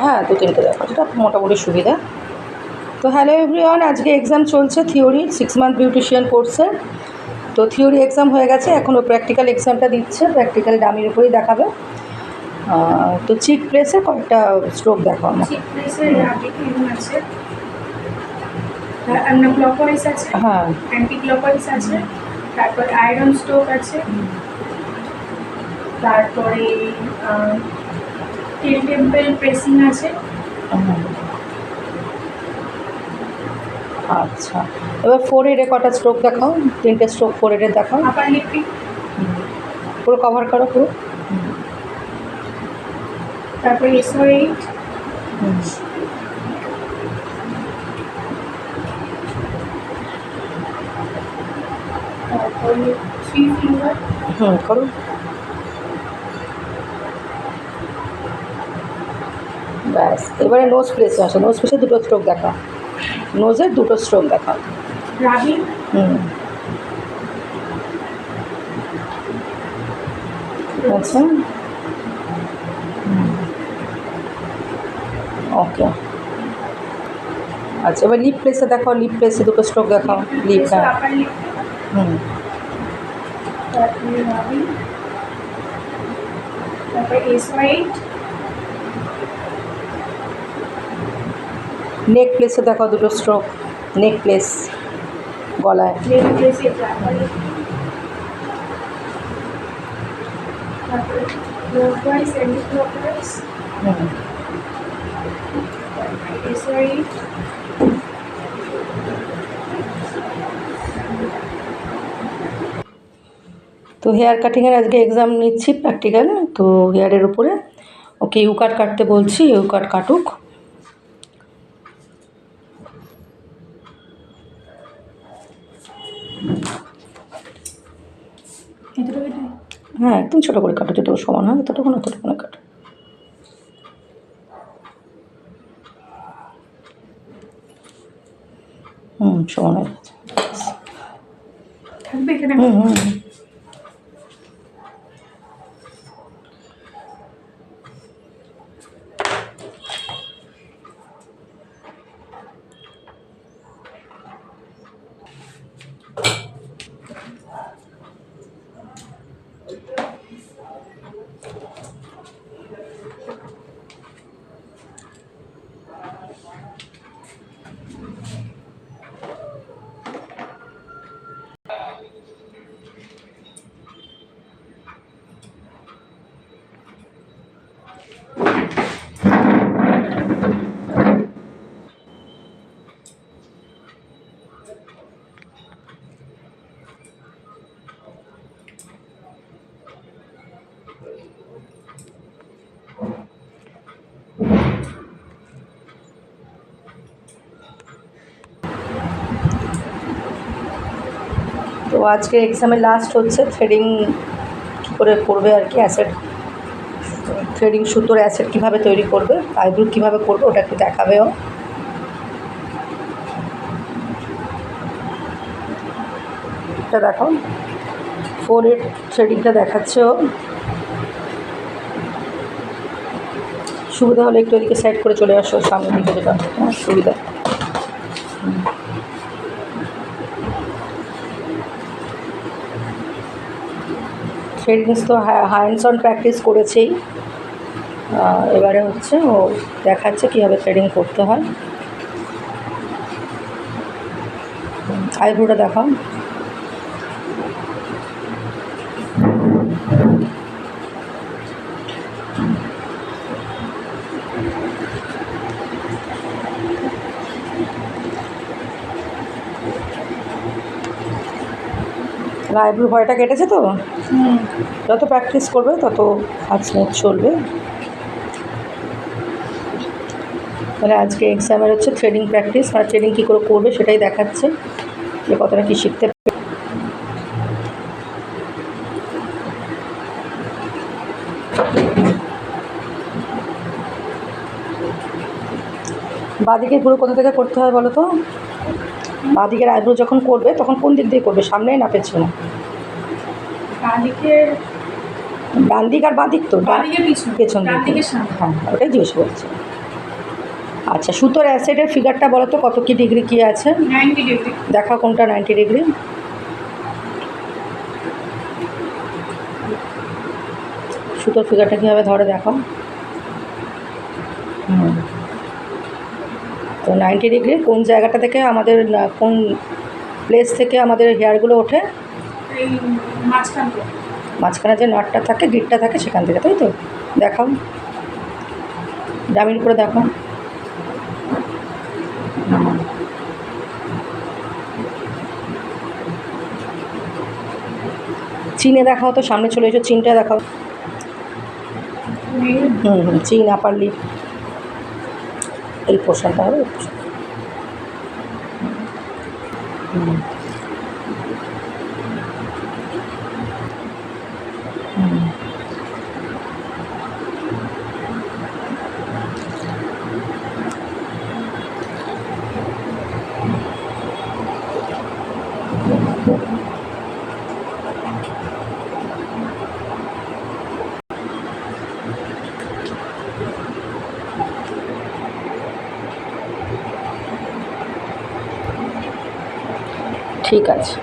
হ্যাঁ 2-3টে দেখো, যেটা মোটামুটি সুবিধা। তো হ্যালো এভরিওয়ান, আজকে এক্সাম চলছে থিওরি 6 মান্থ বিউটিশিয়ান কোর্সে। তো থিওরি এক্সাম হয়ে গেছে, এখন ও প্র্যাকটিক্যাল এক্সামটা দিচ্ছে। প্র্যাকটিক্যাল ডামির উপরেই দেখাবে। তো চিক প্লেসে কয়েকটা স্ট্রোক দেখো আমার। চিক প্লেসে আছে, আমরা ক্লকওয়াইজ আছে, হ্যাঁ অ্যান্টি ক্লকওয়াইজ আছে, তারপর আয়রন স্ট্রোক আছে, তারপরে টেল টেম্পল প্রেসিং আছে। আচ্ছা, এবার 4 এর কটা স্ট্রোক দেখাও, 3টে স্ট্রোক 4 এর দেখাও। আপার লিপিং পুরো কভার করো পুরো। তারপরে SO8, তারপরে 3 ফিঙ্গার। করো। ব্যাস, এবারে নোজ প্লেসে আসো। নোজ প্লেসে 2টো স্ট্রোক দেখাও, নোজের 2টো স্ট্রোক দেখাও। রাবিং, আচ্ছা ওকে। আচ্ছা, এবার লিপ প্লেসে দেখাও। লিপ প্লেসে 2টো স্ট্রোক দেখাও। লিপ, হ্যাঁ। আপার লিপিং, তারপরে রাবিং, তারপরে SO8, নেক প্লেসে দেখাও 2টো স্ট্রোক। নেক প্লেস, গলায়। নেক প্লেসে আপার লিপিং, তারপরে ক্লকওয়াইজ, অ্যান্টি ক্লকওয়াইজ, SO8, তো হেয়ার কাটিংয়ের আজকে এক্সাম নিচ্ছি প্র্যাকটিক্যাল। তো হেয়ারের উপরে ওকে ইউ কাট কাটতে বলছি, ইউ কাট কাটুক। হ্যাঁ একদম ছোটো করে কাটো, যেটুকু সমান হয় এতটুকু কাটো। সমান হয়ে গেছে। থাকবে এখানে। তো আজকে এক্সামে লাস্ট হচ্ছে থ্রেডিং কী করে করবে আর কি, অ্যাসেট থ্রেডিং সুতোর অ্যাসেট কীভাবে তৈরি করবে, আইব্রু কীভাবে করবে, ওটা একটু দেখাবেও। এটা দেখো 4 এর থ্রেডিংটা দেখাচ্ছে ও। সুবিধা হলে একটু এদিকে সাইড করে চলে আসো, সামনের দিকে, যেটা সুবিধা। থ্রেডিংস তো হ্যান্ডস অন প্র্যাকটিস করেছেই, এবারে হচ্ছে ও দেখাচ্ছে কীভাবে থ্রেডিং করতে হয়। আইব্রোটা দেখাও। আইব্রো ভয়টা কেটেছে তো। যত প্র্যাকটিস করবে তত হাত স্মুথ চলবে। তাহলে আজকে এক্সামের হচ্ছে থ্রেডিং প্র্যাকটিস, মানে থ্রেডিং কী করে করবে সেটাই দেখাচ্ছে, যে কতটা কী শিখতে। বাঁদিকে পুরো কোথা থেকে করতে হয় বলো তো? বাঁদিকের আইব্রো যখন করবে তখন কোন দিক দিয়ে করবে, সামনে না পেছনে? বাঁদিকের ডান দিক আর বাঁ দিক তো বাঁ দিকের পিছন, পেছন ডান দিকে দিকের সামনে। হ্যাঁ ওটাই জিজ্ঞেস করছি। আচ্ছা সুতোর অ্যাসিডের ফিগারটা বলো তো কত কি ডিগ্রি কী আছে? 90 ডিগ্রি। দেখাও কোনটা 90 ডিগ্রি। সুতোর ফিগারটা কীভাবে ধরে দেখাও। হুম, তো 90 ডিগ্রি কোন জায়গাটা থেকে আমাদের কোন প্লেস থেকে আমাদের হেয়ারগুলো ওঠে? এই মাঝখান থেকে। মাঝখানে যে নাটটা থাকে গিটটা থাকে সেখান থেকে, তাই তো? দেখাও, ডামির উপরে দেখাও। চিনে দেখাও তো, সামনে চলে এসো, চিনটা দেখাও। চিন আপার লিপ, এই পোর্শনটা হবে। হুম হুম ঠিক আছে।